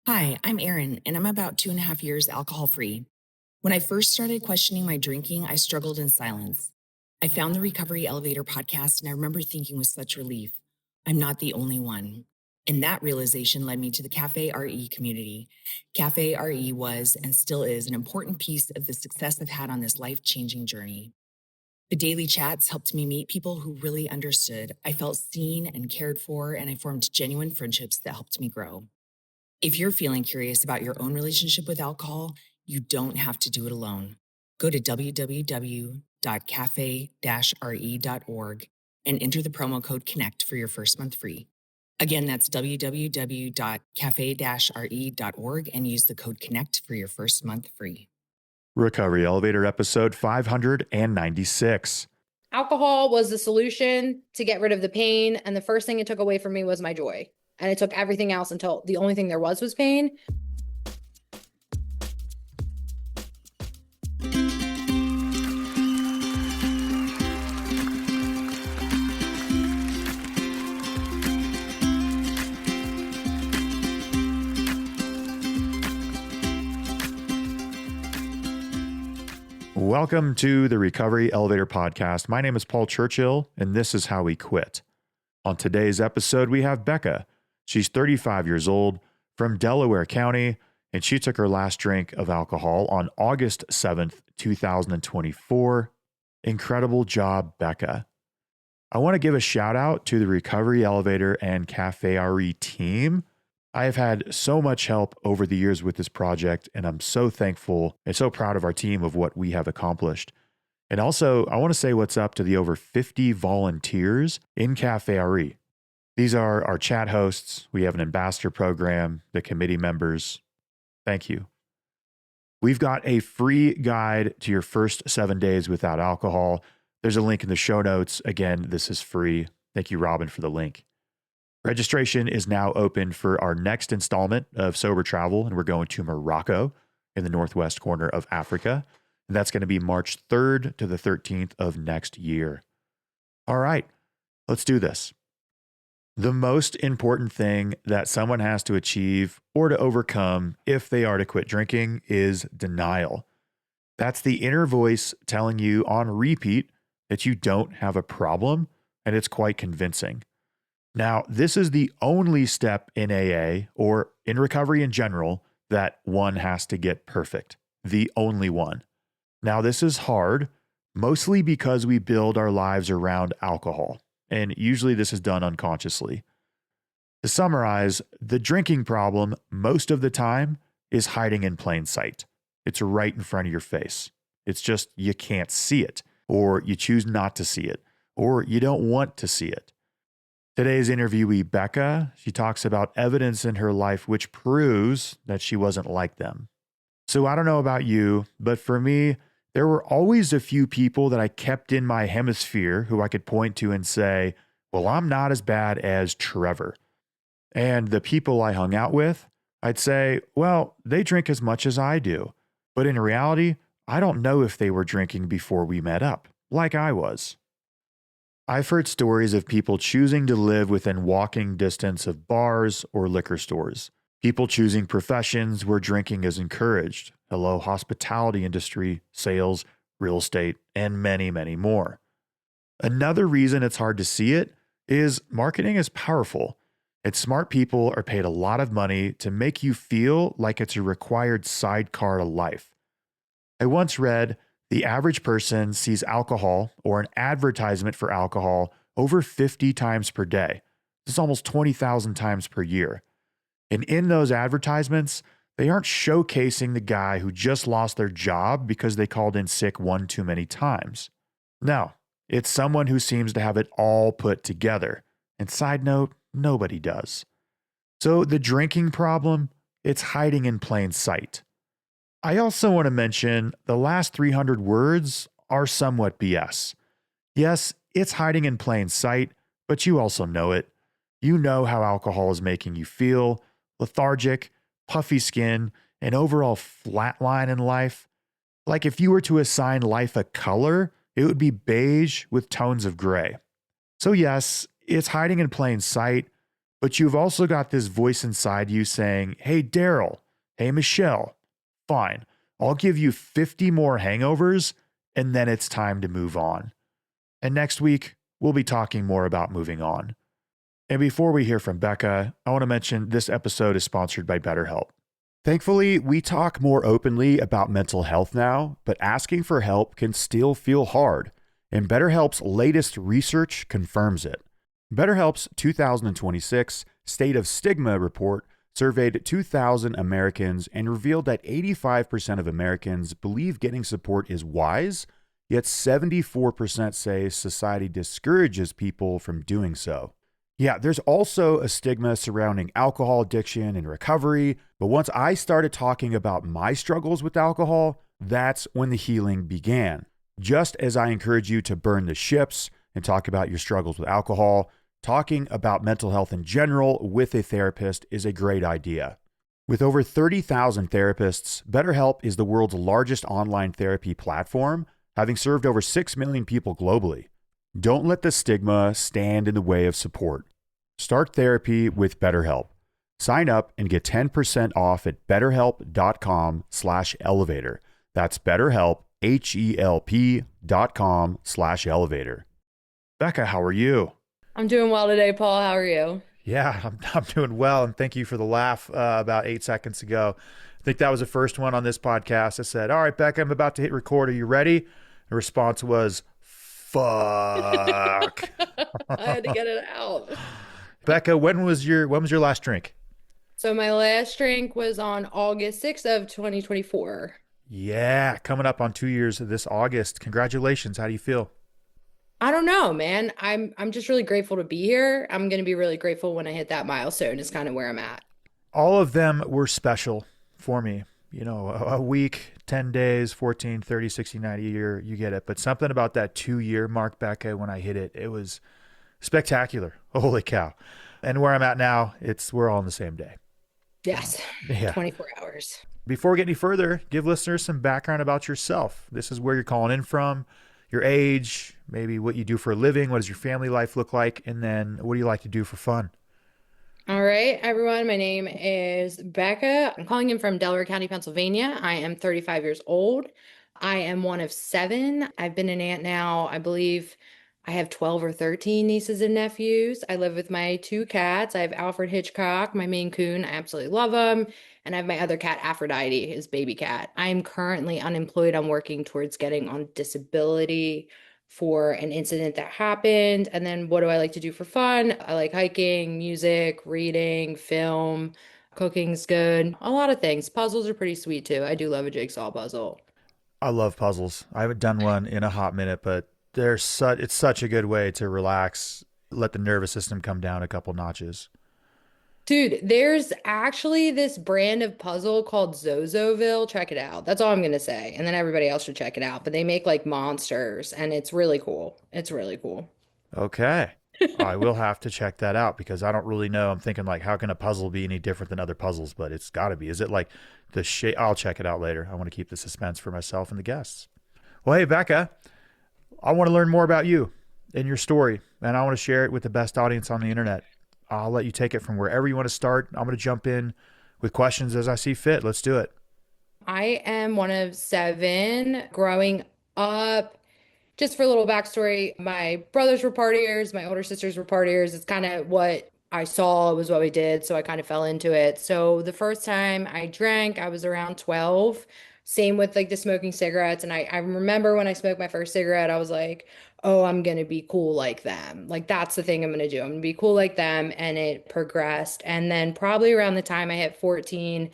Hi, I'm Erin, and I'm about 2.5 years alcohol free. When I first started questioning my drinking, I struggled in silence. I found the Recovery Elevator podcast, and I remember thinking with such relief, I'm not the only one. And that realization led me to the Cafe RE community. Cafe RE was and still is an important piece of the success I've had on this life changing journey. The daily chats helped me meet people who really understood. I felt seen and cared for, and I formed genuine friendships that helped me grow. If you're feeling curious about your own relationship with alcohol, you don't have to do it alone. Go to www.cafe-re.org and enter the promo code CONNECT for your first month free. Again, that's www.cafe-re.org and use the code CONNECT for your first month free. Recovery Elevator episode 596. Alcohol was the solution to get rid of the pain. And the first thing it took away from me was my joy. And it took everything else until the only thing there was pain. Welcome to the Recovery Elevator podcast. My name is Paul Churchill, and this is how we quit. On today's episode, we have Becca. She's 35 years old from Delaware County, and she took her last drink of alcohol on August 7th, 2024. Incredible job, Becca. I want to give a shout out to the Recovery Elevator and Cafe RE team. I have had so much help over the years with this project, and I'm so thankful and so proud of our team of what we have accomplished. And also, I want to say what's up to the over 50 volunteers in Cafe RE. These are our chat hosts. We have an ambassador program, the committee members. Thank you. We've got a free guide to your first 7 days without alcohol. There's a link in the show notes. Again, this is free. Thank you, Robin, for the link. Registration is now open for our next installment of Sober Travel, and we're going to Morocco in the northwest corner of Africa. And that's going to be March 3rd to the 13th of next year. All right, let's do this. The most important thing that someone has to achieve or to overcome if they are to quit drinking is denial. That's the inner voice telling you on repeat that you don't have a problem, and it's quite convincing. Now, this is the only step in AA or in recovery in general that one has to get perfect. The only one. Now, this is hard, mostly because we build our lives around alcohol, and usually this is done unconsciously. To summarize, the drinking problem most of the time is hiding in plain sight. It's right in front of your face. It's just you can't see it, or you choose not to see it, or you don't want to see it. Today's interviewee, Becca, she talks about evidence in her life which proves that she wasn't like them. So I don't know about you, but for me, there were always a few people that I kept in my hemisphere who I could point to and say, well, I'm not as bad as Trevor. And the people I hung out with, I'd say, well, they drink as much as I do. But in reality, I don't know if they were drinking before we met up, like I was. I've heard stories of people choosing to live within walking distance of bars or liquor stores. People choosing professions where drinking is encouraged. Hello, hospitality industry, sales, real estate, and many, many more. Another reason it's hard to see it is marketing is powerful. And smart people are paid a lot of money to make you feel like it's a required sidecar to life. I once read, the average person sees alcohol or an advertisement for alcohol over 50 times per day. This is almost 20,000 times per year. And in those advertisements, they aren't showcasing the guy who just lost their job because they called in sick one too many times. No, it's someone who seems to have it all put together. And side note, nobody does. So the drinking problem, it's hiding in plain sight. I also want to mention the last 300 words are somewhat BS. Yes, it's hiding in plain sight, but you also know it. You know how alcohol is making you feel, lethargic, puffy skin, and overall flatline in life. Like if you were to assign life a color, it would be beige with tones of gray. So yes, it's hiding in plain sight, But you've also got this voice inside you saying, hey, Daryl, hey, Michelle, fine, I'll give you 50 more hangovers and then it's time to move on. And next week, we'll be talking more about moving on. And before we hear from Becca, I want to mention this episode is sponsored by BetterHelp. Thankfully, we talk more openly about mental health now, but asking for help can still feel hard. And BetterHelp's latest research confirms it. BetterHelp's 2026 State of Stigma report surveyed 2,000 Americans and revealed that 85% of Americans believe getting support is wise, yet 74% say society discourages people from doing so. Yeah, there's also a stigma surrounding alcohol addiction and recovery, but once I started talking about my struggles with alcohol, that's when the healing began. Just as I encourage you to burn the ships and talk about your struggles with alcohol, talking about mental health in general with a therapist is a great idea. With over 30,000 therapists, BetterHelp is the world's largest online therapy platform, having served over 6 million people globally. Don't let the stigma stand in the way of support. Start therapy with BetterHelp. Sign up and get 10% off at betterhelp.com/elevator. That's BetterHelp, HELP.com/elevator. Becca, how are you? I'm doing well today, Paul. How are you? Yeah, I'm doing well. And thank you for the laugh about 8 seconds ago. I think that was the first one on this podcast. I said, all right, Becca, I'm about to hit record. Are you ready? The response was, fuck. I had to get it out. Becca, when was your last drink? So my last drink was on August 6th of 2024. Yeah, coming up on 2 years this August. Congratulations. How do you feel? I don't know, man. I'm just really grateful to be here. I'm going to be really grateful when I hit that milestone is kind of where I'm at. All of them were special for me. You know, a week, 10 days, 14, 30, 60, 90 a year, you get it. But something about that 2 year mark, Becca, when I hit it, it was spectacular. Holy cow. And where I'm at now, we're all on the same day. Yes. Yeah. 24 hours. Before we get any further, give listeners some background about yourself. This is where you're calling in from, your age, maybe what you do for a living, what does your family life look like, and then what do you like to do for fun? All right, everyone. My name is Becca. I'm calling in from Delaware County, Pennsylvania. I am 35 years old. I am one of 7. I've been an aunt now. I believe I have 12 or 13 nieces and nephews. I live with my 2 cats. I have Alfred Hitchcock, my Maine Coon. I absolutely love him. And I have my other cat, Aphrodite, his baby cat. I'm currently unemployed. I'm working towards getting on disability for an incident that happened. And then what do I like to do for fun? I like hiking, music, reading, film, cooking's good. A lot of things. Puzzles are pretty sweet too. I do love a jigsaw puzzle. I love puzzles. I haven't done one in a hot minute, but it's such a good way to relax, let the nervous system come down a couple notches. Dude, there's actually this brand of puzzle called Zozoville. Check it out. That's all I'm gonna say. And then everybody else should check it out. But they make like monsters and it's really cool. It's really cool. Okay. I will have to check that out because I don't really know. I'm thinking like, how can a puzzle be any different than other puzzles? But it's got to be. Is it like the shape? I'll check it out later. I want to keep the suspense for myself and the guests. Well, hey, Becca, I want to learn more about you and your story, and I want to share it with the best audience on the internet. I'll let you take it from wherever you want to start. I'm going to jump in with questions as I see fit. Let's do it. I am one of 7 growing up. Just for a little backstory, my brothers were partiers, my older sisters were partiers. It's kind of what I saw was what we did, so I kind of fell into it. So the first time I drank, I was around 12. Same with like the smoking cigarettes. And I remember when I smoked my first cigarette, I was like, oh, I'm gonna be cool like them. Like that's the thing I'm gonna do. I'm gonna be cool like them. And it progressed. And then probably around the time I hit 14,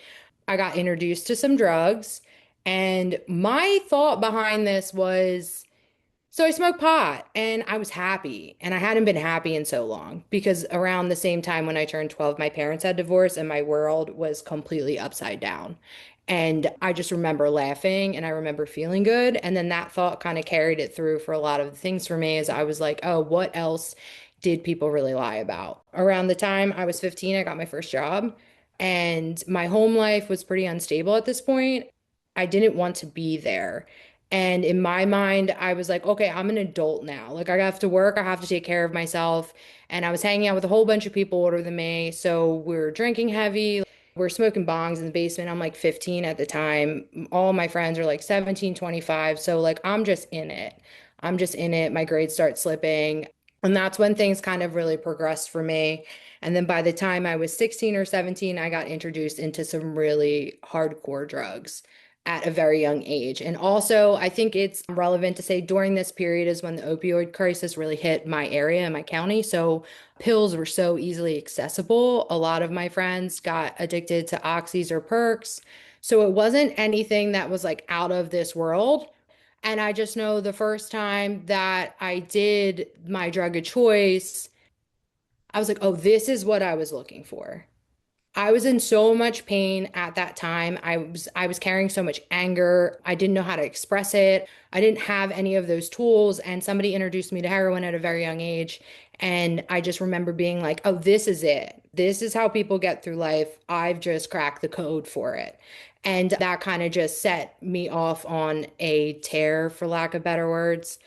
I got introduced to some drugs. And my thought behind this was, so I smoked pot and I was happy. And I hadn't been happy in so long because around the same time when I turned 12, my parents had divorced and my world was completely upside down. And I just remember laughing and I remember feeling good. And then that thought kind of carried it through for a lot of the things for me as I was like, oh, what else did people really lie about? Around the time I was 15, I got my first job and my home life was pretty unstable at this point. I didn't want to be there. And in my mind, I was like, okay, I'm an adult now. Like, I have to work, I have to take care of myself. And I was hanging out with a whole bunch of people older than me. So we're drinking heavy. We're smoking bongs in the basement. I'm like 15 at the time. All my friends are like 17, 25. So, like, I'm just in it. I'm just in it. My grades start slipping. And that's when things kind of really progressed for me. And then by the time I was 16 or 17, I got introduced into some really hardcore drugs at a very young age. And also, I think it's relevant to say during this period is when the opioid crisis really hit my area and my county. So pills were so easily accessible. A lot of my friends got addicted to oxys or perks. So it wasn't anything that was like out of this world. And I just know the first time that I did my drug of choice, I was like, oh, this is what I was looking for. I was in so much pain at that time. I was carrying so much anger. I didn't know how to express it. I didn't have any of those tools, and somebody introduced me to heroin at a very young age, and I just remember being like, "Oh, this is it. This is how people get through life. I've just cracked the code for it." And that kind of just set me off on a tear, for lack of better words.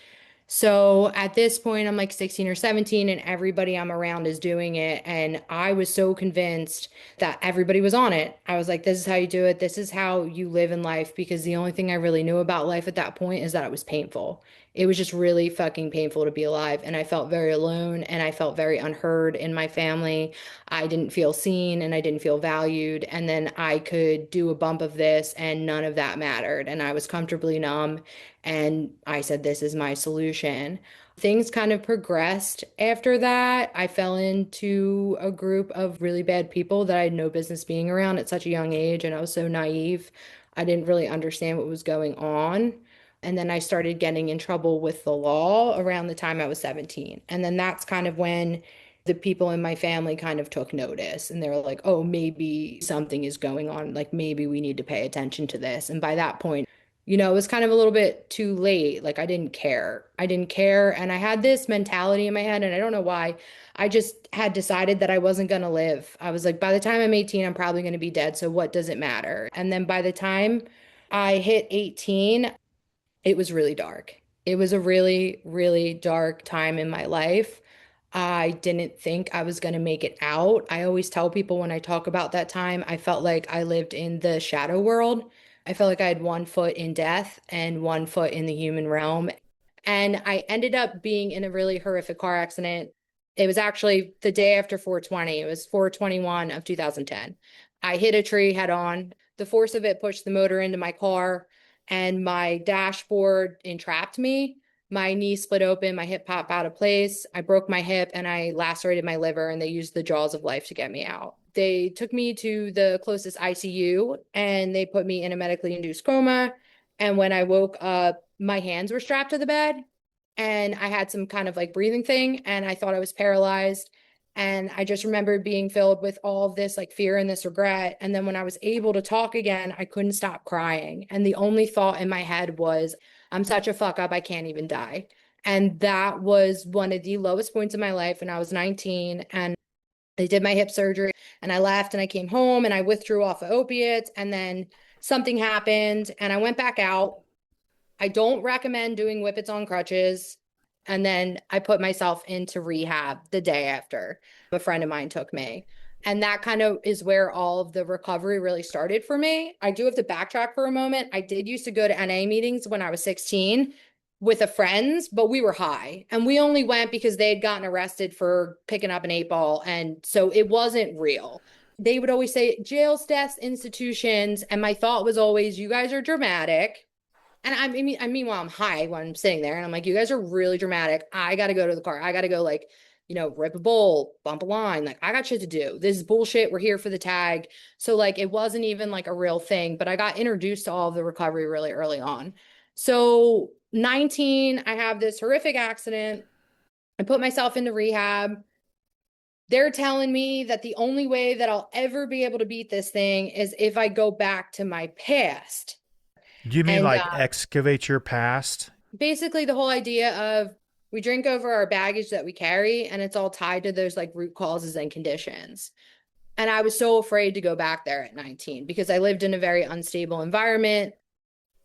So at this point, I'm like 16 or 17, and everybody I'm around is doing it. And I was so convinced that everybody was on it. I was like, this is how you do it. This is how you live in life. Because the only thing I really knew about life at that point is that it was painful. It was just really fucking painful to be alive. And I felt very alone and I felt very unheard in my family. I didn't feel seen and I didn't feel valued. And then I could do a bump of this and none of that mattered. And I was comfortably numb. And I said, this is my solution. Things kind of progressed after that. I fell into a group of really bad people that I had no business being around at such a young age. And I was so naive. I didn't really understand what was going on. And then I started getting in trouble with the law around the time I was 17. And then that's kind of when the people in my family kind of took notice and they were like, oh, maybe something is going on. Like maybe we need to pay attention to this. And by that point, it was kind of a little bit too late. Like I didn't care. I didn't care. And I had this mentality in my head, and I don't know why. I just had decided that I wasn't going to live. I was like, by the time I'm 18, I'm probably going to be dead. So what does it matter? And then by the time I hit 18, it was really dark. It was a really, really dark time in my life. I didn't think I was going to make it out. I always tell people when I talk about that time, I felt like I lived in the shadow world. I felt like I had one foot in death and one foot in the human realm. And I ended up being in a really horrific car accident. It was actually the day after 420. It was 421 of 2010. I hit a tree head on. The force of it pushed the motor into my car, and my dashboard entrapped me. My knee split open, my hip popped out of place. I broke my hip and I lacerated my liver, and they used the jaws of life to get me out. They took me to the closest ICU and they put me in a medically induced coma. And when I woke up, my hands were strapped to the bed and I had some kind of like breathing thing and I thought I was paralyzed. And I just remember being filled with all of this like fear and this regret. And then when I was able to talk again, I couldn't stop crying. And the only thought in my head was, I'm such a fuck up, I can't even die. And that was one of the lowest points of my life when I was 19. And they did my hip surgery and I left and I came home and I withdrew off of opiates. And then something happened and I went back out. I don't recommend doing whippets on crutches. And then I put myself into rehab the day after a friend of mine took me. And that kind of is where all of the recovery really started for me. I do have to backtrack for a moment. I did used to go to NA meetings when I was 16 with a friends, but we were high. And we only went because they had gotten arrested for picking up an 8 ball. And so it wasn't real. They would always say jails, deaths, institutions. And my thought was always, you guys are dramatic. And meanwhile, I'm high when I'm sitting there and I'm like, you guys are really dramatic. I got to go to the car. I got to go like, rip a bowl, bump a line. Like I got shit to do. This is bullshit. We're here for the tag. So like, it wasn't even like a real thing, but I got introduced to all of the recovery really early on. So 19, I have this horrific accident. I put myself into rehab. They're telling me that the only way that I'll ever be able to beat this thing is if I go back to my past. Do you mean And like excavate your past? basically the whole idea of we drink over our baggage that we carry and it's all tied to those like root causes and conditions. And I was so afraid to go back there at 19 because I lived in a very unstable environment.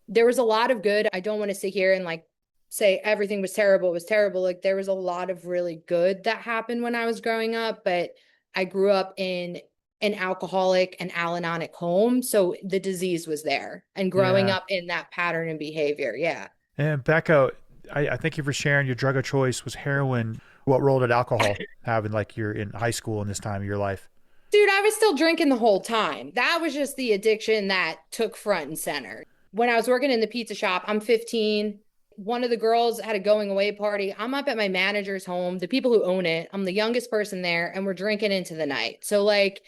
There was a lot of good. I don't want to sit here and like say everything was terrible, it was terrible. Like there was a lot of really good that happened when I was growing up, but I grew up in an alcoholic and Al-Anon home. So the disease was there and growing Yeah. up in that pattern and behavior. Yeah. And Becca, I thank you for sharing your drug of choice was heroin. What role did alcohol have in like you're in high school in this time of your life? Dude, I was still drinking the whole time. That was just the addiction that took front and center. When I was working in the pizza shop, I'm 15. One of the girls had a going away party. I'm up at my manager's home, the people who own it. I'm the youngest person there, and we're drinking into the night. So, like,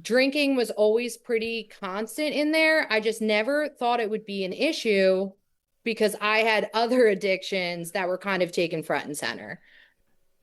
drinking was always pretty constant in there. I just never thought it would be an issue because I had other addictions that were kind of taken front and center.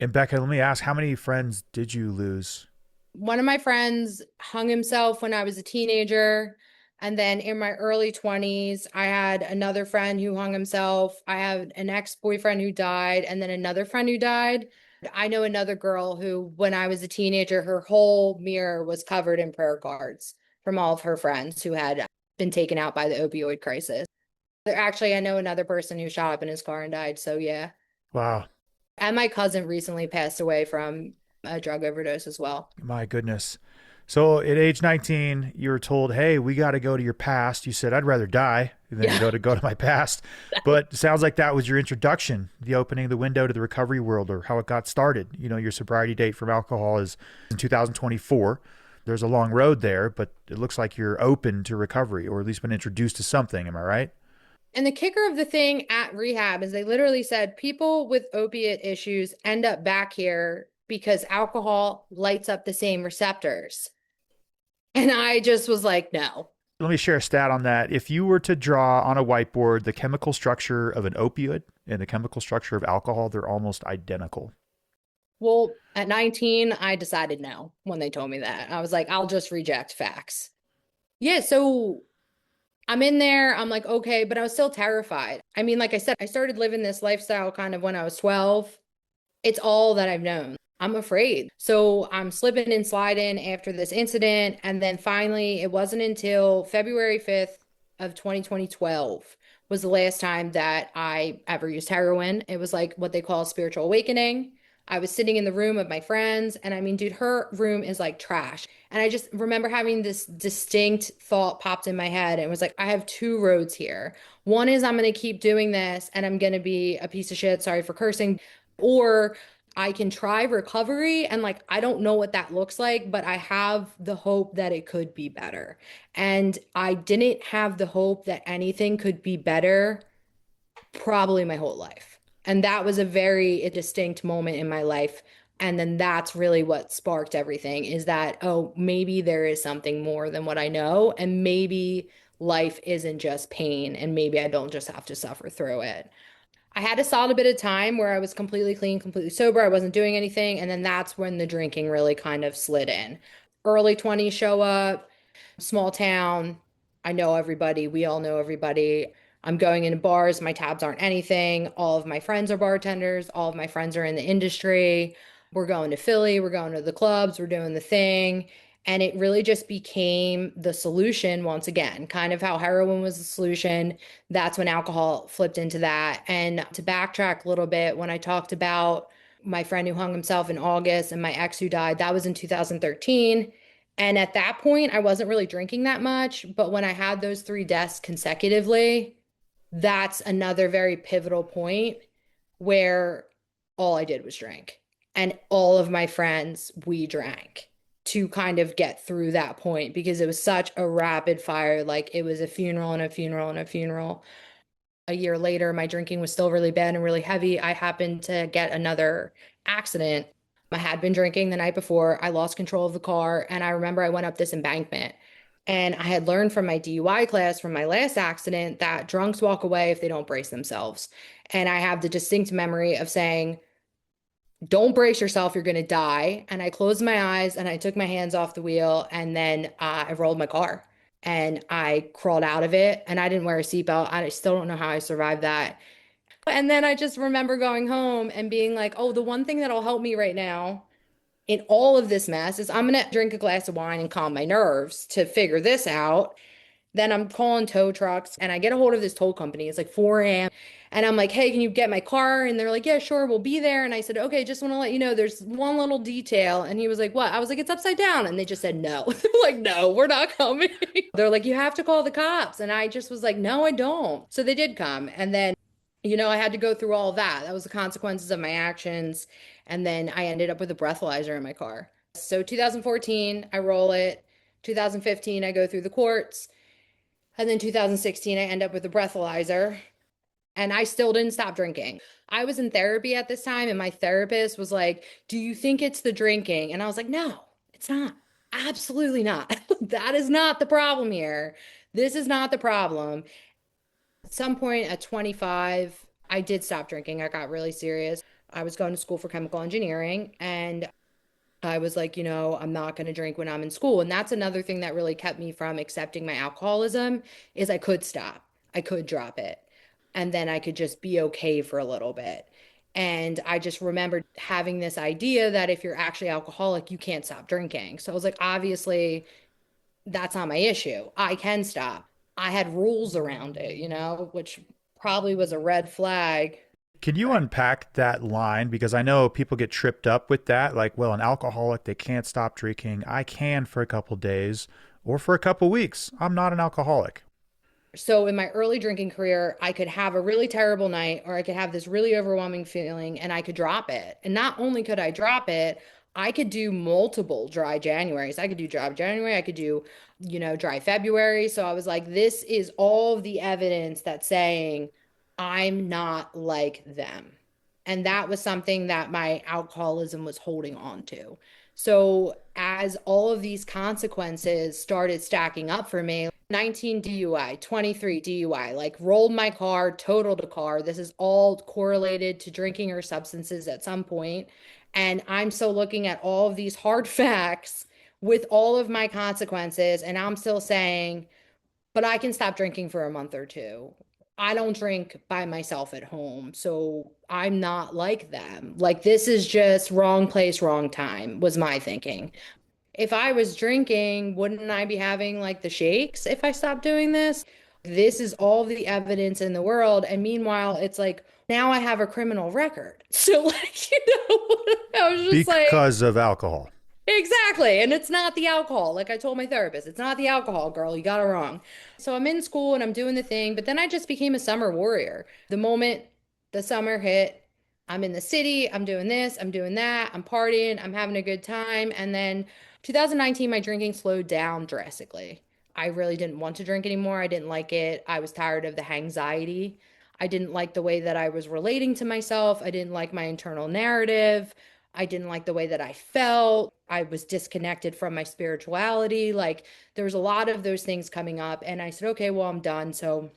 And Becca, let me ask, how many friends did you lose? One of my friends hung himself when I was a teenager. And then in my early 20s, I had another friend who hung himself. I had an ex-boyfriend who died, and then another friend who died. I know another girl who, when I was a teenager, her whole mirror was covered in prayer cards from all of her friends who had been taken out by the opioid crisis. Actually, I know another person who shot up in his car and died. So, yeah. Wow. And my cousin recently passed away from a drug overdose as well. My goodness. So at age 19, you were told, "Hey, we got to go to your past." You said, "I'd rather die than Yeah. go to my past." But it sounds like that was your introduction, the opening of the window to the recovery world, or how it got started. You know, your sobriety date from alcohol is in 2024. There's a long road there, but it looks like you're open to recovery, or at least been introduced to something. Am I right? And the kicker of the thing at rehab is they literally said people with opiate issues end up back here because alcohol lights up the same receptors. And I just was like, no. Let me share a stat on that. If you were to draw on a whiteboard the chemical structure of an opioid and the chemical structure of alcohol, they're almost identical. Well, at 19, I decided no when they told me that. I was like, I'll just reject facts. Yeah, so I'm in there. I'm like, okay, but I was still terrified. I mean, like I said, I started living this lifestyle kind of when I was 12. It's all that I've known. I'm afraid. So I'm slipping and sliding after this incident. And then finally, it wasn't until February 5th of 2012 was the last time that I ever used heroin. It was like what they call a spiritual awakening. I was sitting in the room of my friends, and I mean, dude, her room is like trash. And I just remember having this distinct thought popped in my head. And it was like, I have two roads here. One is I'm going to keep doing this and I'm going to be a piece of shit. Sorry for cursing. Or I can try recovery and like I don't know what that looks like, but I have the hope that it could be better. And I didn't have the hope that anything could be better probably my whole life. And that was a very distinct moment in my life. And then that's really what sparked everything is that, oh, maybe there is something more than what I know. And maybe life isn't just pain. And maybe I don't just have to suffer through it. I had a solid bit of time where I was completely clean, completely sober. I wasn't doing anything. And then that's when the drinking really kind of slid in. Early 20s show up, small town. I know everybody. We all know everybody. I'm going into bars. My tabs aren't anything. All of my friends are bartenders. All of my friends are in the industry. We're going to Philly. We're going to the clubs. We're doing the thing. And it really just became the solution once again, kind of how heroin was the solution. That's when alcohol flipped into that. And to backtrack a little bit, when I talked about my friend who hung himself in August and my ex who died, that was in 2013. And at that point, I wasn't really drinking that much. But when I had those three deaths consecutively, that's another very pivotal point where all I did was drink. And all of my friends, we drank to kind of get through that point because it was such a rapid fire. Like it was a funeral and a funeral and a funeral. A year later, my drinking was still really bad and really heavy. I happened to get another accident. I had been drinking the night before. I lost control of the car. And I remember I went up this embankment. And I had learned from my DUI class from my last accident that drunks walk away if they don't brace themselves. And I have the distinct memory of saying, don't brace yourself, you're going to die. And I closed my eyes and I took my hands off the wheel and then I rolled my car and I crawled out of it and I didn't wear a seatbelt. I still don't know how I survived that. And then I just remember going home and being like, oh, the one thing that'll help me right now in all of this mess is I'm going to drink a glass of wine and calm my nerves to figure this out. Then I'm calling tow trucks and I get a hold of this tow company. It's like 4 a.m. And I'm like, hey, can you get my car? And they're like, yeah, sure, we'll be there. And I said, okay, just want to let you know there's one little detail. And he was like, what? I was like, it's upside down. And they just said, no. They're like, no, we're not coming. They're like, you have to call the cops. And I just was like, no, I don't. So they did come. And then, I had to go through all of that. That was the consequences of my actions. And then I ended up with a breathalyzer in my car. So 2014, I roll it. 2015, I go through the courts. And then 2016, I end up with a breathalyzer and I still didn't stop drinking. I was in therapy at this time, and my therapist was like, do you think it's the drinking? And I was like, no, it's not. Absolutely not. That is not the problem here. This is not the problem. At some point at 25, I did stop drinking. I got really serious. I was going to school for chemical engineering, and I was like, I'm not going to drink when I'm in school. And that's another thing that really kept me from accepting my alcoholism is I could stop. I could drop it. And then I could just be okay for a little bit. And I just remembered having this idea that if you're actually alcoholic, you can't stop drinking. So I was like, obviously, that's not my issue. I can stop. I had rules around it, which probably was a red flag. Can you unpack that line? Because I know people get tripped up with that. Like, well, an alcoholic, they can't stop drinking. I can for a couple days or for a couple weeks. I'm not an alcoholic. So in my early drinking career, I could have a really terrible night or I could have this really overwhelming feeling and I could drop it. And not only could I drop it, I could do multiple dry Januaries. I could do dry January, I could do, dry February. So I was like, this is all of the evidence that's saying I'm not like them. And that was something that my alcoholism was holding on to. So as all of these consequences started stacking up for me, 19 DUI, 23 DUI, like rolled my car, totaled a car. This is all correlated to drinking or substances at some point. And I'm still looking at all of these hard facts with all of my consequences. And I'm still saying, but I can stop drinking for a month or two. I don't drink by myself at home, so I'm not like them. Like, this is just wrong place, wrong time, was my thinking. If I was drinking, wouldn't I be having like the shakes if I stopped doing this? This is all the evidence in the world. And meanwhile, it's like now I have a criminal record. So, like, I was just like, Because of alcohol. exactly. And it's not the alcohol. Like I told my therapist, it's not the alcohol, girl. You got it wrong. So I'm in school and I'm doing the thing, but then I just became a summer warrior. The moment the summer hit, I'm in the city, I'm doing this, I'm doing that, I'm partying, I'm having a good time. And then 2019, my drinking slowed down drastically. I really didn't want to drink anymore. I didn't like it. I was tired of the anxiety. I didn't like the way that I was relating to myself. I didn't like my internal narrative. I didn't like the way that I felt. I was disconnected from my spirituality. Like there was a lot of those things coming up. And I said, okay, well, I'm done. So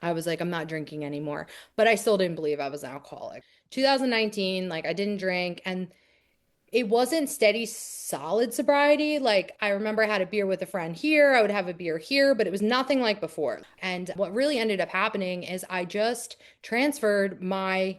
I was like, I'm not drinking anymore. But I still didn't believe I was an alcoholic. 2019, like I didn't drink and it wasn't steady, solid sobriety. Like I remember I had a beer with a friend here, I would have a beer here, but it was nothing like before. And what really ended up happening is I just transferred my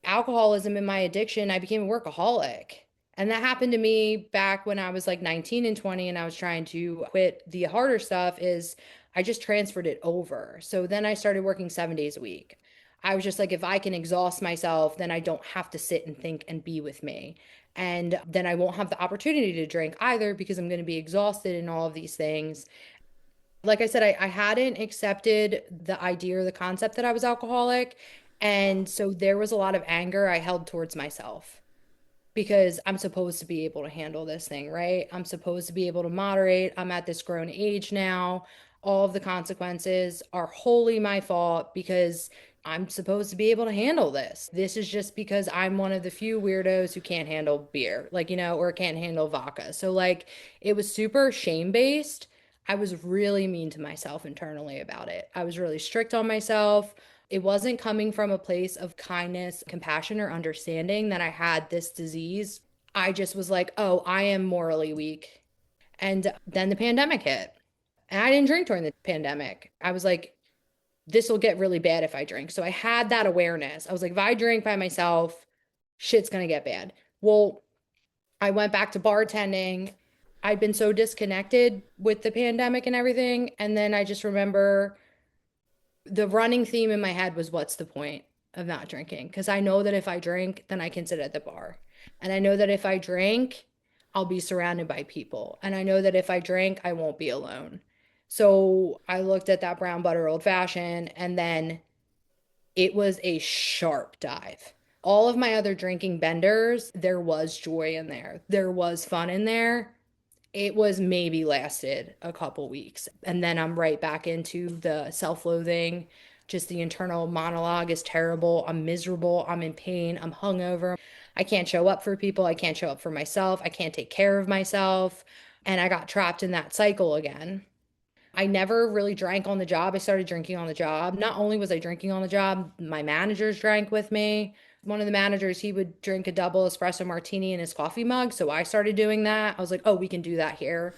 alcoholism and my addiction. I became a workaholic. And that happened to me back when I was like 19 and 20 and I was trying to quit the harder stuff is I just transferred it over. So then I started working 7 days a week. I was just like, if I can exhaust myself, then I don't have to sit and think and be with me. And then I won't have the opportunity to drink either because I'm going to be exhausted in all of these things. Like I said, I hadn't accepted the idea or the concept that I was alcoholic. And so there was a lot of anger I held towards myself because I'm supposed to be able to handle this thing, right? I'm supposed to be able to moderate. I'm at this grown age now. All of the consequences are wholly my fault because I'm supposed to be able to handle this. This is just because I'm one of the few weirdos who can't handle beer, like, or can't handle vodka. So, like, it was super shame-based. I was really mean to myself internally about it. I was really strict on myself. It wasn't coming from a place of kindness, compassion, or understanding that I had this disease. I just was like, oh, I am morally weak. And then the pandemic hit. And I didn't drink during the pandemic. I was like, this will get really bad if I drink. So I had that awareness. I was like, if I drink by myself, shit's going to get bad. Well, I went back to bartending I'd been so disconnected with the pandemic and everything. And then I just remember the running theme in my head was, what's the point of not drinking? Because I know that if I drink, then I can sit at the bar. And I know that if I drink, I'll be surrounded by people. And I know that if I drink, I won't be alone. So I looked at that brown butter old fashioned, and then it was a sharp dive. All of my other drinking benders, there was joy in there. There was fun in there. It was maybe lasted a couple weeks. And then I'm right back into the self-loathing. Just the internal monologue is terrible. I'm miserable. I'm in pain. I'm hungover. I can't show up for people. I can't show up for myself. I can't take care of myself. And I got trapped in that cycle again. I never really drank on the job. I started drinking on the job. Not only was I drinking on the job, my managers drank with me. One of the managers, he would drink a double espresso martini in his coffee mug. So I started doing that. I was like, oh, we can do that here.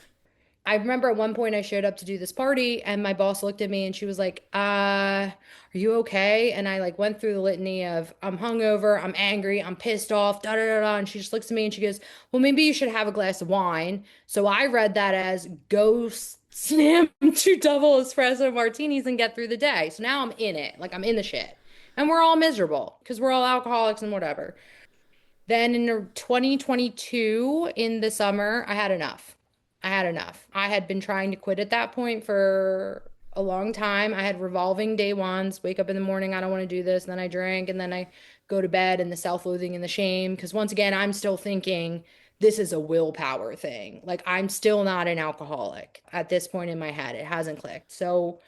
I remember at one point I showed up to do this party and my boss looked at me and she was like, are you okay? And I like went through the litany of I'm hungover, I'm angry, I'm pissed off, da da da da. And she just looks at me and she goes, well, maybe you should have a glass of wine. So I read that as go slam two double espresso martinis and get through the day. So now I'm in it, like I'm in the shit. And we're all miserable because we're all alcoholics and whatever. Then in 2022, in the summer, I had enough. I had enough. I had been trying to quit at that point for a long time. I had revolving day ones, wake up in the morning, I don't want to do this. And then I drink and then I go to bed and the self-loathing and the shame. Because once again, I'm still thinking this is a willpower thing. Like I'm still not an alcoholic at this point in my head. It hasn't clicked. So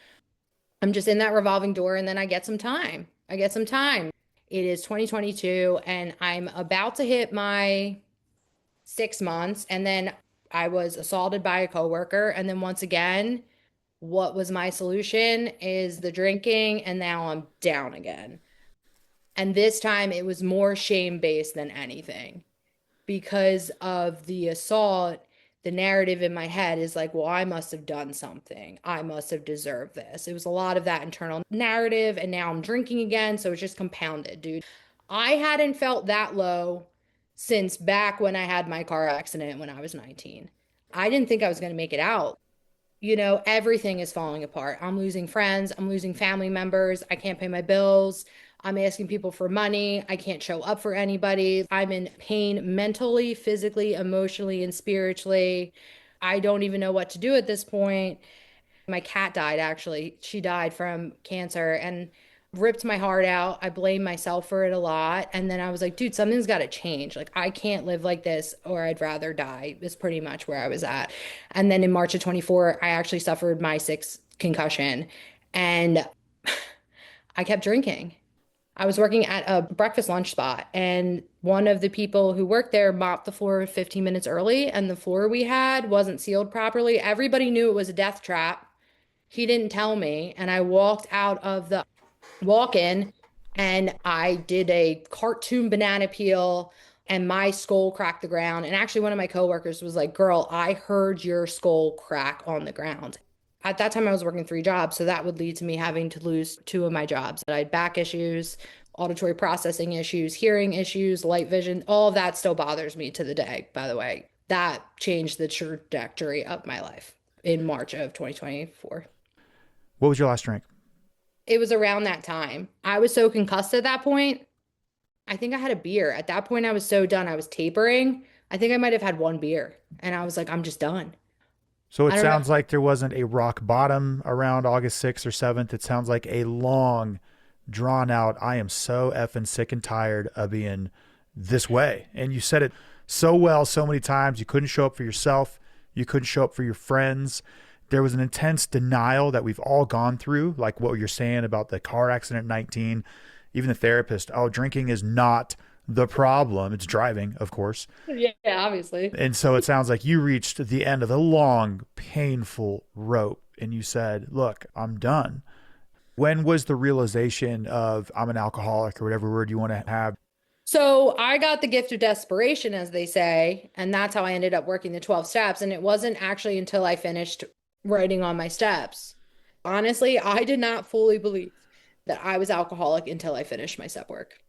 I'm just in that revolving door and then I get some time. I get some time. It is 2022 and I'm about to hit my 6 months. And then I was assaulted by a coworker. And then once again, what was my solution is the drinking. And now I'm down again. And this time it was more shame based than anything because of the assault. The narrative in my head is like, well, I must have done something. I must have deserved this. It was a lot of that internal narrative. And now I'm drinking again. So it's just compounded, dude. I hadn't felt that low since back when I had my car accident when I was 19. I didn't think I was going to make it out. Everything is falling apart. I'm losing friends. I'm losing family members. I can't pay my bills. I'm asking people for money. I can't show up for anybody. I'm in pain mentally, physically, emotionally, and spiritually. I don't even know what to do at this point. My cat died, actually. She died from cancer and ripped my heart out. I blame myself for it a lot. And then I was like, dude, something's got to change. Like, I can't live like this or I'd rather die, is pretty much where I was at. And then in March of 24, I actually suffered my sixth concussion and I kept drinking. I was working at a breakfast lunch spot, and one of the people who worked there mopped the floor 15 minutes early, and the floor we had wasn't sealed properly. Everybody knew it was a death trap. He didn't tell me, and I walked out of the walk-in and I did a cartoon banana peel and my skull cracked the ground. And actually one of my coworkers was like, "Girl, I heard your skull crack on the ground." At that time I was working three jobs, so that would lead to me having to lose two of my jobs. I had back issues, auditory processing issues, hearing issues, light vision. All of that still bothers me to the day, by the way. That changed the trajectory of my life in March of 2024. What was your last drink? It was around that time. I was so concussed at that point. I think I had a beer. At that point, I was so done. I was tapering. I think I might have had one beer. And I was like, I'm just done. So I it don't know. sounds like there wasn't a rock bottom around August 6th or 7th. It sounds like a long, drawn out, I am so effing sick and tired of being this way. And you said it so well so many times. You couldn't show up for yourself. You couldn't show up for your friends. There was an intense denial that we've all gone through, like what you're saying about the car accident at 19, even the therapist. Oh, drinking is not the problem. It's driving, of course. Yeah, obviously. And so it sounds like you reached the end of the long, painful rope and you said, look, I'm done. When was the realization of I'm an alcoholic or whatever word you want to have? So I got the gift of desperation, as they say. And that's how I ended up working the 12 steps. And it wasn't actually until I finished writing on my steps. Honestly, I did not fully believe that I was alcoholic until I finished my step work.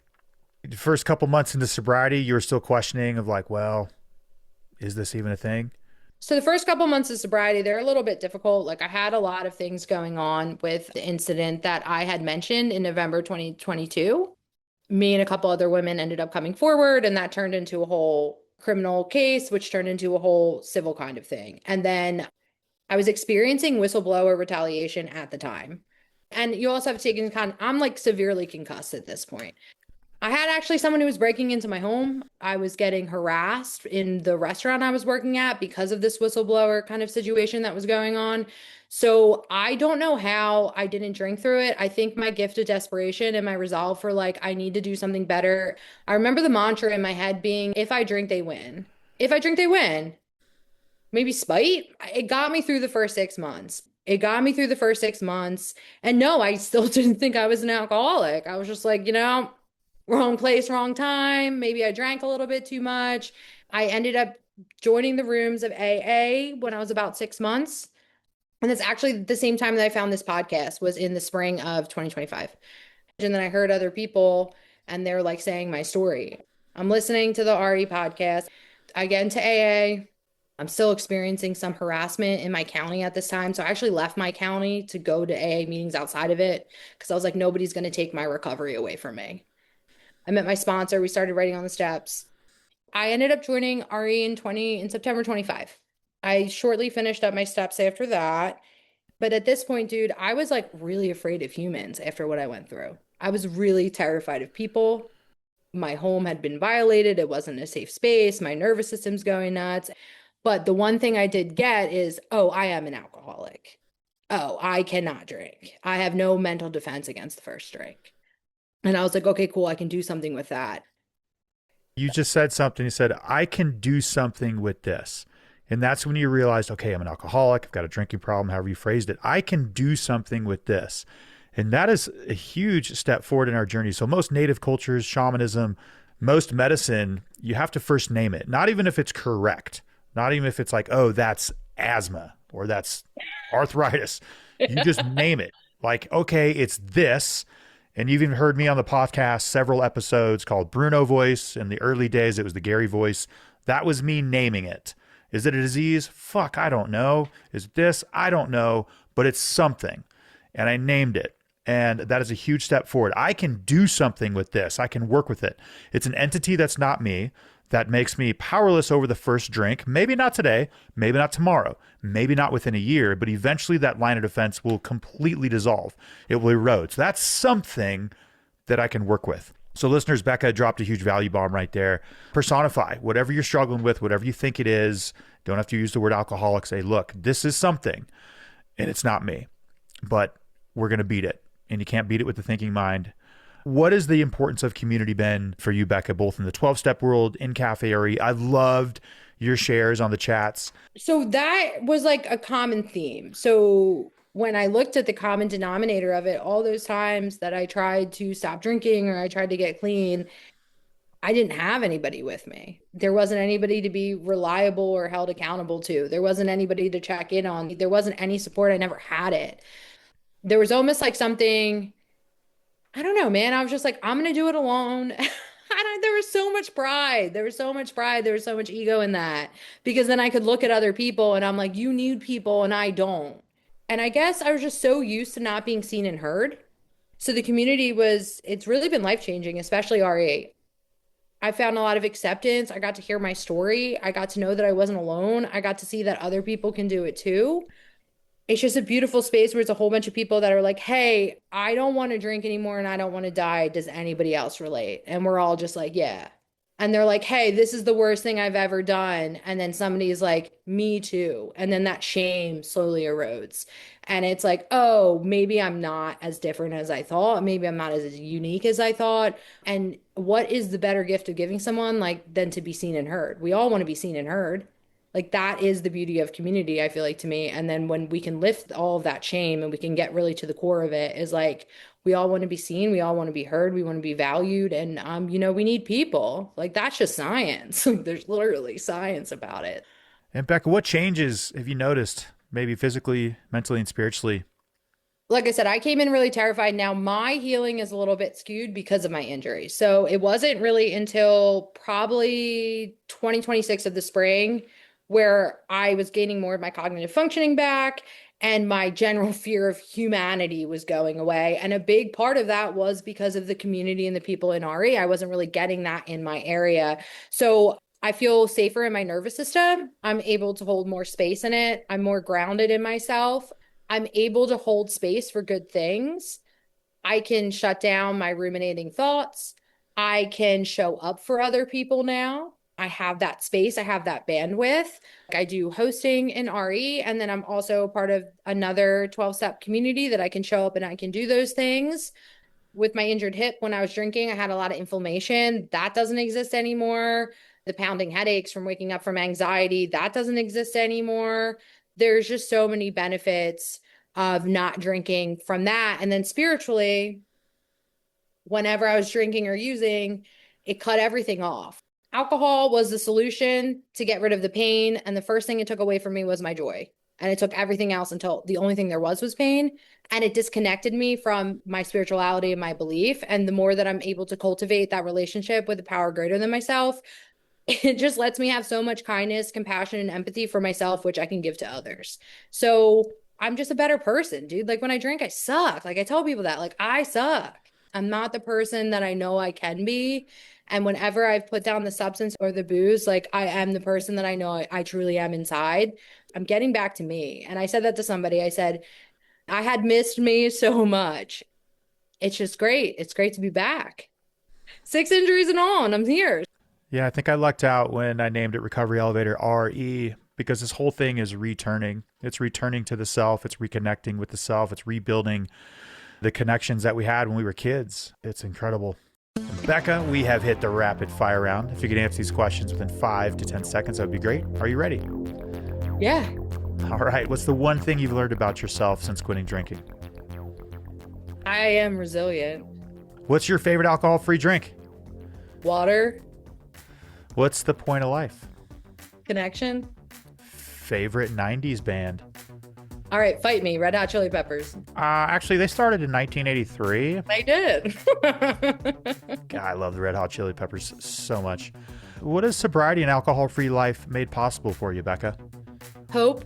The first couple months into sobriety, you were still questioning of like, well, is this even a thing? So the first couple months of sobriety, they're a little bit difficult. Like I had a lot of things going on with the incident that I had mentioned in November 2022. Me and a couple other women ended up coming forward, and that turned into a whole criminal case, which turned into a whole civil kind of thing. And then I was experiencing whistleblower retaliation at the time. And you also have to take into account, I'm like severely concussed at this point. I had actually someone who was breaking into my home. I was getting harassed in the restaurant I was working at because of this whistleblower kind of situation that was going on. So I don't know how I didn't drink through it. I think my gift of desperation and my resolve for like, I need to do something better. I remember the mantra in my head being, if I drink, they win. If I drink, they win. Maybe spite. It got me through the first 6 months. It got me through the first 6 months. And no, I still didn't think I was an alcoholic. I was just like, wrong place, wrong time. Maybe I drank a little bit too much. I ended up joining the rooms of AA when I was about 6 months. And that's actually the same time that I found this podcast was in the spring of 2025. And then I heard other people and they're like saying my story. I'm listening to the RE podcast. I get into AA. I'm still experiencing some harassment in my county at this time. So I actually left my county to go to AA meetings outside of it because I was like, nobody's going to take my recovery away from me. I met my sponsor. We started writing on the steps. I ended up joining RE in September 25. I shortly finished up my steps after that. But at this point, dude, I was like really afraid of humans after what I went through. I was really terrified of people. My home had been violated. It wasn't a safe space. My nervous system's going nuts. But the one thing I did get is, oh, I am an alcoholic. Oh, I cannot drink. I have no mental defense against the first drink. And I was like, okay, cool. I can do something with that. You just said something. You said, I can do something with this. And that's when you realized, okay, I'm an alcoholic. I've got a drinking problem, however you phrased it. I can do something with this. And that is a huge step forward in our journey. So most native cultures, shamanism, most medicine, you have to first name it. Not even if it's correct. Not even if it's like, oh, that's asthma or that's arthritis. You just name it. Like, okay, it's this. And you've even heard me on the podcast, several episodes called Bruno Voice. In the early days, it was the Gary Voice. That was me naming it. Is it a disease? Fuck, I don't know. Is it this? I don't know. But it's something. And I named it. And that is a huge step forward. I can do something with this. I can work with it. It's an entity that's not me that makes me powerless over the first drink. Maybe not today, maybe not tomorrow, maybe not within a year, but eventually that line of defense will completely dissolve. It will erode. So that's something that I can work with. So listeners, Becca dropped a huge value bomb right there. Personify whatever you're struggling with, whatever you think it is. Don't have to use the word alcoholic. Say, look, this is something and it's not me, but we're going to beat it. And you can't beat it with the thinking mind. What is the importance of community been for you, Becca, both in the 12-step world, in Cafe RE? I loved your shares on the chats. So that was like a common theme. So when I looked at the common denominator of it, all those times that I tried to stop drinking or I tried to get clean, I didn't have anybody with me. There wasn't anybody to be reliable or held accountable to. There wasn't anybody to check in on. There wasn't any support. I never had it. There was almost like something, I don't know, man. I was just like, I'm going to do it alone. There was so much pride. There was so much pride. There was so much ego in that because then I could look at other people and I'm like, you need people and I don't. And I guess I was just so used to not being seen and heard. So the community it's really been life-changing, especially RE. I found a lot of acceptance. I got to hear my story. I got to know that I wasn't alone. I got to see that other people can do it too. It's just a beautiful space where it's a whole bunch of people that are like, hey, I don't want to drink anymore and I don't want to die. Does anybody else relate? And we're all just like, yeah. And they're like, hey, this is the worst thing I've ever done. And then somebody's like, me too. And then that shame slowly erodes. And it's like, oh, maybe I'm not as different as I thought. Maybe I'm not as unique as I thought. And what is the better gift of giving someone like than to be seen and heard? We all want to be seen and heard. Like that is the beauty of community, I feel like to me. And then when we can lift all of that shame and we can get really to the core of it is like we all want to be seen, we all want to be heard, we want to be valued, and we need people. Like that's just science. There's literally science about it. And Becca, what changes have you noticed, maybe physically, mentally, and spiritually? Like I said, I came in really terrified. Now my healing is a little bit skewed because of my injury. So it wasn't really until probably 2026 of the spring where I was gaining more of my cognitive functioning back and my general fear of humanity was going away. And a big part of that was because of the community and the people in RE. I wasn't really getting that in my area. So I feel safer in my nervous system. I'm able to hold more space in it. I'm more grounded in myself. I'm able to hold space for good things. I can shut down my ruminating thoughts. I can show up for other people now. I have that space. I have that bandwidth. I do hosting in RE, and then I'm also part of another 12-step community that I can show up and I can do those things. With my injured hip, when I was drinking, I had a lot of inflammation. That doesn't exist anymore. The pounding headaches from waking up from anxiety, that doesn't exist anymore. There's just so many benefits of not drinking from that. And then spiritually, whenever I was drinking or using, it cut everything off. Alcohol was the solution to get rid of the pain. And the first thing it took away from me was my joy. And it took everything else until the only thing there was pain. And it disconnected me from my spirituality and my belief. And the more that I'm able to cultivate that relationship with a power greater than myself, it just lets me have so much kindness, compassion, and empathy for myself, which I can give to others. So I'm just a better person, dude. Like when I drink, I suck. Like I tell people that, like I suck. I'm not the person that I know I can be. And whenever I've put down the substance or the booze, like I am the person that I know I truly am inside. I'm getting back to me. And I said that to somebody. I said, I had missed me so much. It's just great. It's great to be back. 6 injuries and all, and I'm here. Yeah, I think I lucked out when I named it Recovery Elevator RE, because this whole thing is returning. It's returning to the self. It's reconnecting with the self. It's rebuilding the connections that we had when we were kids. It's incredible. Becca, we have hit the rapid fire round. If you could answer these questions within 5 to 10 seconds, that would be great. Are you ready? Yeah. All right. What's the one thing you've learned about yourself since quitting drinking? I am resilient. What's your favorite alcohol-free drink? Water. What's the point of life? Connection. Favorite 90s band? All right, fight me. Red Hot Chili Peppers. Actually, they started in 1983. They did. God, I love the Red Hot Chili Peppers so much. What has sobriety and alcohol-free life made possible for you, Becca? Hope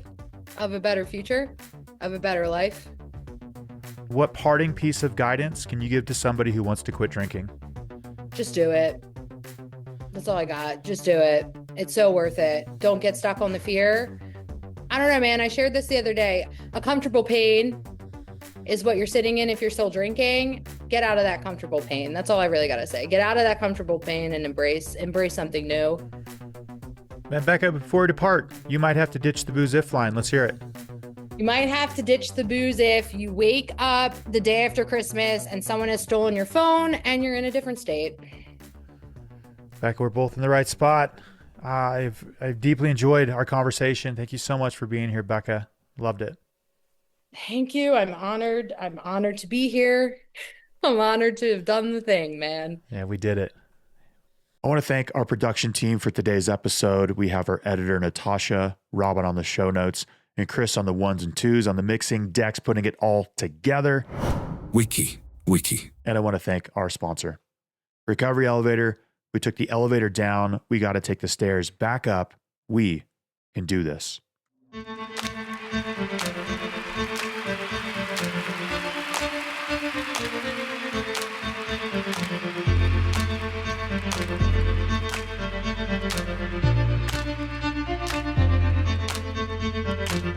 of a better future, of a better life. What parting piece of guidance can you give to somebody who wants to quit drinking? Just do it. That's all I got. Just do it. It's so worth it. Don't get stuck on the fear. I don't know, man. I shared this the other day. A comfortable pain is what you're sitting in if you're still drinking. Get out of that comfortable pain. That's all I really got to say. Get out of that comfortable pain and embrace something new. And Becca, before we depart, you might have to ditch the booze if line. Let's hear it. You might have to ditch the booze if you wake up the day after Christmas and someone has stolen your phone and you're in a different state. Becca, we're both in the right spot. I've deeply enjoyed our conversation. Thank you so much for being here, Becca. Loved it. Thank you. I'm honored. I'm honored to be here. I'm honored to have done the thing, man. Yeah, we did it. I want to thank our production team for today's episode. We have our editor, Natasha, Robin on the show notes, and Chris on the ones and twos on the mixing decks, putting it all together. Wiki. And I want to thank our sponsor, Recovery Elevator. We took the elevator down. We got to take the stairs back up. We can do this.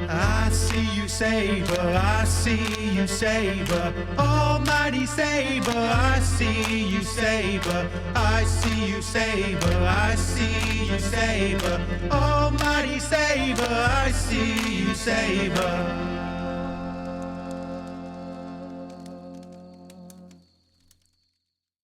I see you, Savior, I see you, Savior, Almighty Savior, I see you, Savior, I see you, Savior, I see you, Savior, Almighty Savior, I see you, Savior.